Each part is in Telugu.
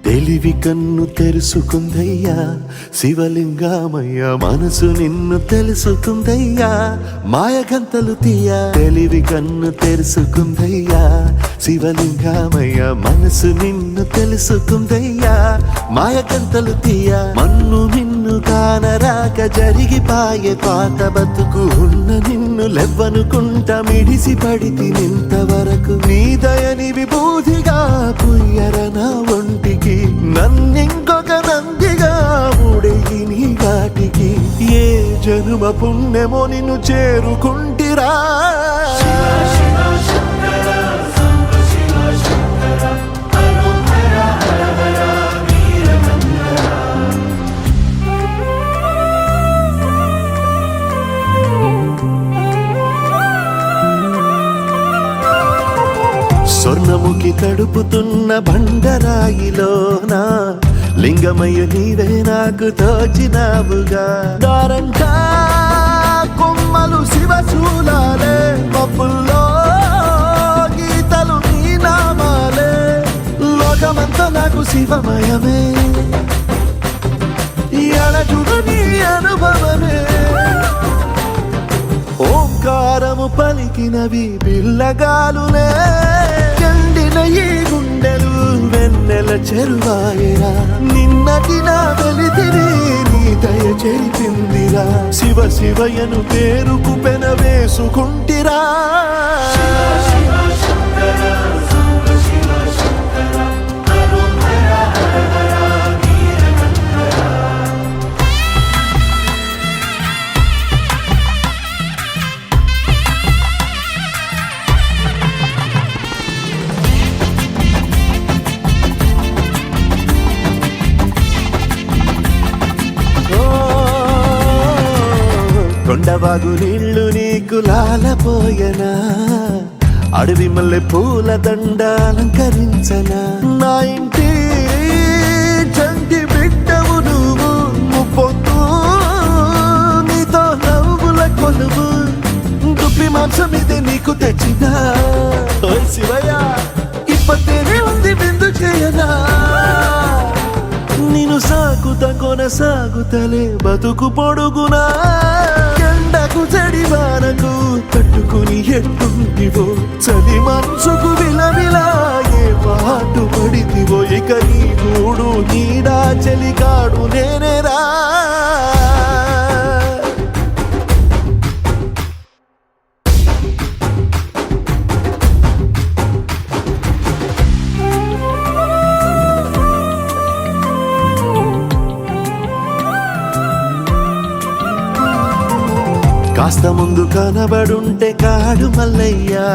తెలివి కన్ను తెరుసుకుందయ్యా శివలింగమయ్య, మనసు నిన్ను తెలుసుకుందయ్యా మాయగంతలు తీయ. తెలివి కన్ను తెరుసుకుందయ్యా శివలింగమయ్య, మనసు నిన్ను తెలుసుకుందయ్యా మాయగంతలు తీయ. మన్ను నిన్ను కానరాక జరిగిపాయే పాత బతుకు, ఉన్న నిన్ను లెవ్వనుకుంటా మిడిసి పడితి నింతవరకు. నీ దయని విభూతిగా పుయ్యర నా ఒంటికి, నన్నింకొక నందిగా ఊడేయి నీ ఘాటికి. ఏ జనుమ పుణ్యమో నిన్ను చేరుకుంటిరా. స్వర్ణముఖి తడుపుతున్న బండరాయిలోన లింగమయ్య నీవే నాకు తోచినావుగా. దారంటా కొమ్మలు శివశూలాలే, మబ్బుల్లో గీతలు నీ నామాలే. లోకమంతా నాకు శివమయమే, ఎడజుడు నీ అనుభవమే. ఓంకారము పలికినవి పిల్లగాలునే, ఎండిన ఈ గుండెలు వెన్నెల చెరువాయరా. నిన్నటి నా వెలితిని నీ దయ చెరిపిందిరా. శివ శివయను పేరుకు పెన వేసుకుంటిరా. కొండవాగు నీళ్లు నీకు లాలపోయనా, అడవి మల్లె పూల దండ అలంకరించనా. నా ఇంటి చంటి బిడ్డవు నువ్వు, ముప్పొద్దు నీతో నవ్వుల కొలువు. దుప్పి మాంసం ఇది నీకు తెచ్చినా. ఓ శివయ్య ఇప్పటినే ఉంది విందు చేయనా. నిన్ను సాగుత కొనసాగుతలే బతుకు పొడుగునా. ఎండకు చడివానకు తట్టుకుని ఎట్టుంటివో, చలి మనసుకు విలవిలా ఏ పాటు పడితివో. ఇక నీ గూడు నీడా చలికాడు నేనేరా. కాస్త ముందు కనబడుంటే కాడు మల్లయ్యా,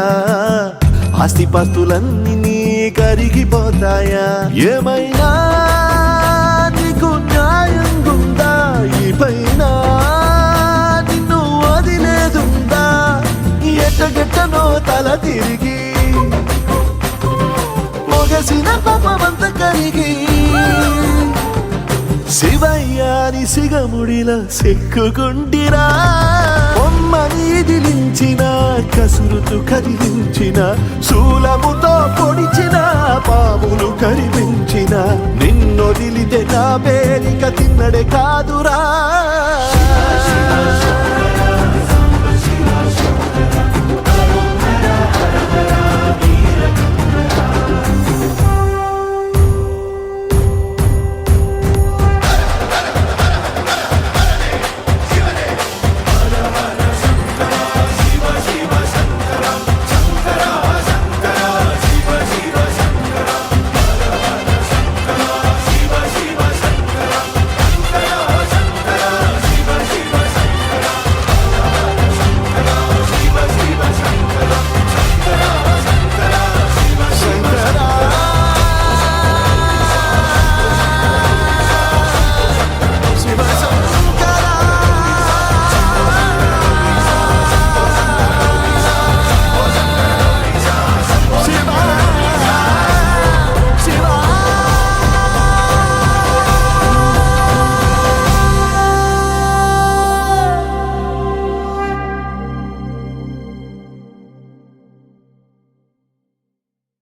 ఆస్తిపాస్తులన్నీ నీ కరిగిపోతాయా. ఏమైనా నీకు న్యాయం ఉందా, ఈ పైన నిన్ను వదిలేదుందా. ఎట్టగెట్టనో తల తిరిగి మొగసిన పాపమంత కరిగి. శివయ్యాని సిగముడిలా సిక్కుకుంటిరా. బొమ్మని దిలించిన, కసురుతూ కదిలించిన, శూలముతో పొడిచిన, పాములు కరిపించిన. నిన్నొదిలితే నా పేరిక తిన్నడే కాదురా.